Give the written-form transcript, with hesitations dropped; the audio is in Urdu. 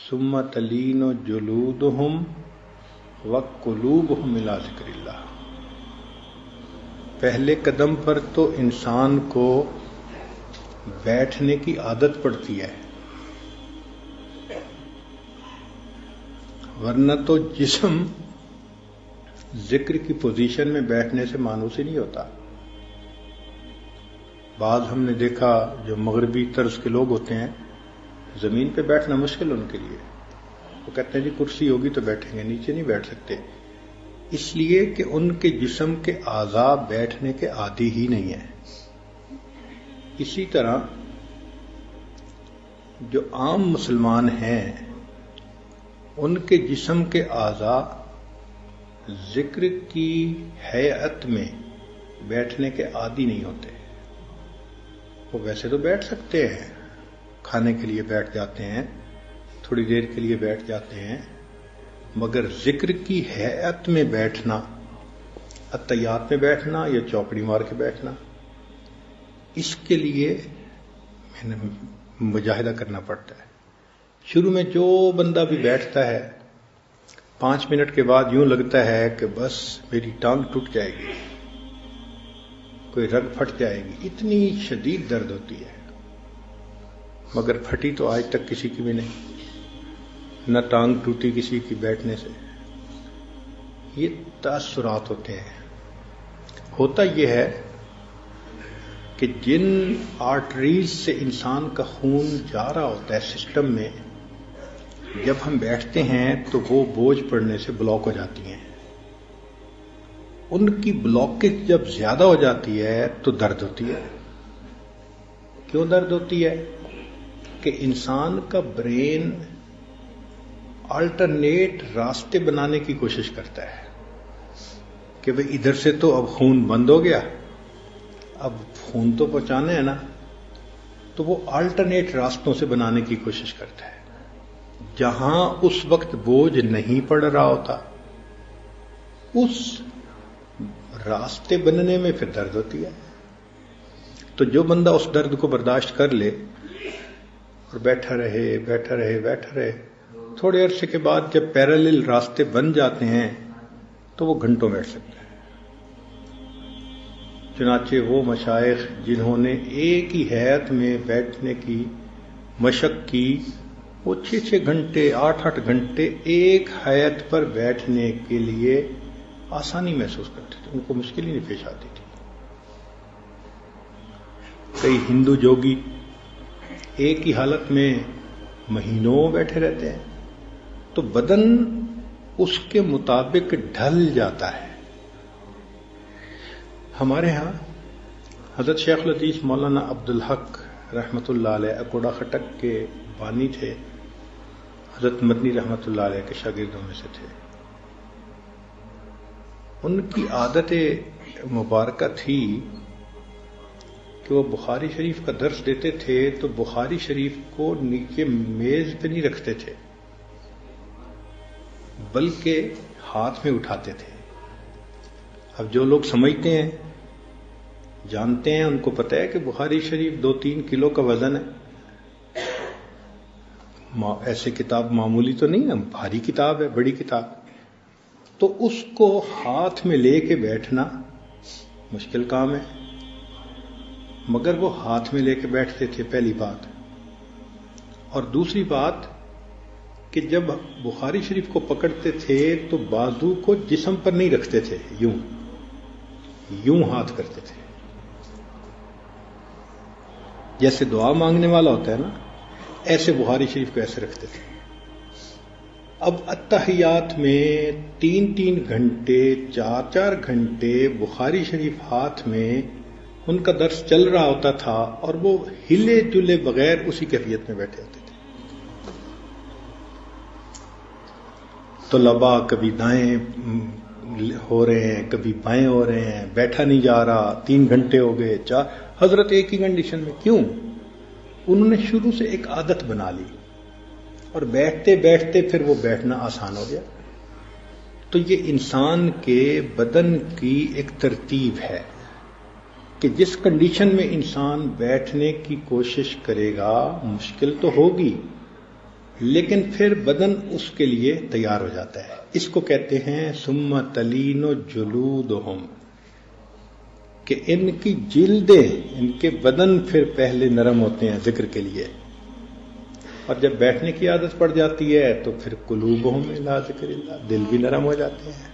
ثم تلین جلودہم وقلوبہم الی ذکر اللہ. پہلے قدم پر تو انسان کو بیٹھنے کی عادت پڑتی ہے، ورنہ تو جسم ذکر کی پوزیشن میں بیٹھنے سے مانوس ہی نہیں ہوتا. بعض ہم نے دیکھا جو مغربی طرز کے لوگ ہوتے ہیں، زمین پہ بیٹھنا مشکل ان کے لیے، وہ کہتے ہیں جی کرسی ہوگی تو بیٹھیں گے، نیچے نہیں بیٹھ سکتے، اس لیے کہ ان کے جسم کے اعضاء بیٹھنے کے عادی ہی نہیں ہیں. اسی طرح جو عام مسلمان ہیں ان کے جسم کے اعضاء ذکر کی ہیئت میں بیٹھنے کے عادی نہیں ہوتے. وہ ویسے تو بیٹھ سکتے ہیں، کھانے کے لیے بیٹھ جاتے ہیں، تھوڑی دیر کے لیے بیٹھ جاتے ہیں، مگر ذکر کی ہیئت میں بیٹھنا، اتحیات میں بیٹھنا یا چوکڑی مار کے بیٹھنا، اس کے لیے مجاہدہ کرنا پڑتا ہے. شروع میں جو بندہ بھی بیٹھتا ہے 5 منٹ کے بعد یوں لگتا ہے کہ بس میری ٹانگ ٹوٹ جائے گی، کوئی رگ پھٹ جائے گی، اتنی شدید درد ہوتی ہے. مگر پھٹی تو آج تک کسی کی بھی نہیں، نہ ٹانگ ٹوٹی کسی کی بیٹھنے سے. یہ تاثرات ہوتے ہیں. ہوتا یہ ہے کہ جن آرٹریز سے انسان کا خون جا رہا ہوتا ہے سسٹم میں، جب ہم بیٹھتے ہیں تو وہ بوجھ پڑنے سے بلاک ہو جاتی ہیں. ان کی بلاکیج جب زیادہ ہو جاتی ہے تو درد ہوتی ہے. کیوں درد ہوتی ہے؟ کہ انسان کا برین آلٹرنیٹ راستے بنانے کی کوشش کرتا ہے کہ بھئی ادھر سے تو اب خون بند ہو گیا، اب خون تو پہنچانا ہے نا، تو وہ آلٹرنیٹ راستوں سے بنانے کی کوشش کرتا ہے. جہاں اس وقت بوجھ نہیں پڑ رہا ہوتا اس راستے بننے میں پھر درد ہوتی ہے. تو جو بندہ اس درد کو برداشت کر لے اور بیٹھا رہے، تھوڑے عرصے کے بعد جب پیرالل راستے بن جاتے ہیں تو وہ گھنٹوں بیٹھ سکتا ہے. چنانچہ وہ مشائخ جنہوں نے ایک ہی ہیئت میں بیٹھنے کی مشق کی، وہ 6 گھنٹے 8 گھنٹے ایک ہیئت پر بیٹھنے کے لیے آسانی محسوس کرتے تھے، ان کو مشکل ہی نہیں پیش آتی تھی. کئی ہندو جوگی ایک ہی حالت میں مہینوں بیٹھے رہتے ہیں تو بدن اس کے مطابق ڈھل جاتا ہے. ہمارے ہاں حضرت شیخ الحدیث مولانا عبدالحق رحمۃ اللہ علیہ اکوڑا خٹک کے بانی تھے، حضرت مدنی رحمۃ اللہ علیہ کے شاگردوں میں سے تھے. ان کی عادت مبارکہ تھی کہ وہ بخاری شریف کا درس دیتے تھے تو بخاری شریف کو نیچے میز پہ نہیں رکھتے تھے بلکہ ہاتھ میں اٹھاتے تھے. اب جو لوگ سمجھتے ہیں، جانتے ہیں، ان کو پتہ ہے کہ بخاری شریف 2-3 کلو کا وزن ہے، ایسے کتاب معمولی تو نہیں ہے، بھاری کتاب ہے، بڑی کتاب. تو اس کو ہاتھ میں لے کے بیٹھنا مشکل کام ہے، مگر وہ ہاتھ میں لے کے بیٹھتے تھے، پہلی بات. اور دوسری بات کہ جب بخاری شریف کو پکڑتے تھے تو بازو کو جسم پر نہیں رکھتے تھے، یوں ہاتھ کرتے تھے، جیسے دعا مانگنے والا ہوتا ہے نا، ایسے بخاری شریف کو ایسے رکھتے تھے. اب اتحیات میں 3 گھنٹے 4 گھنٹے بخاری شریف ہاتھ میں ان کا درس چل رہا ہوتا تھا اور وہ ہلے جلے بغیر اسی کیفیت میں بیٹھے ہوتے تھے. طلباء کبھی دائیں ہو رہے ہیں، کبھی بائیں ہو رہے ہیں، بیٹھا نہیں جا رہا، 3 گھنٹے ہو گئے، حضرت ایک ہی کنڈیشن میں. کیوں؟ انہوں نے شروع سے ایک عادت بنا لی اور بیٹھتے بیٹھتے پھر وہ بیٹھنا آسان ہو گیا. تو یہ انسان کے بدن کی ایک ترتیب ہے کہ جس کنڈیشن میں انسان بیٹھنے کی کوشش کرے گا مشکل تو ہوگی، لیکن پھر بدن اس کے لیے تیار ہو جاتا ہے. اس کو کہتے ہیں ثم تلین جلودہم، کہ ان کی جلدیں، ان کے بدن پھر پہلے نرم ہوتے ہیں ذکر کے لیے، اور جب بیٹھنے کی عادت پڑ جاتی ہے تو پھر قلوبہم الی ذکر اللہ، دل بھی نرم ہو جاتے ہیں.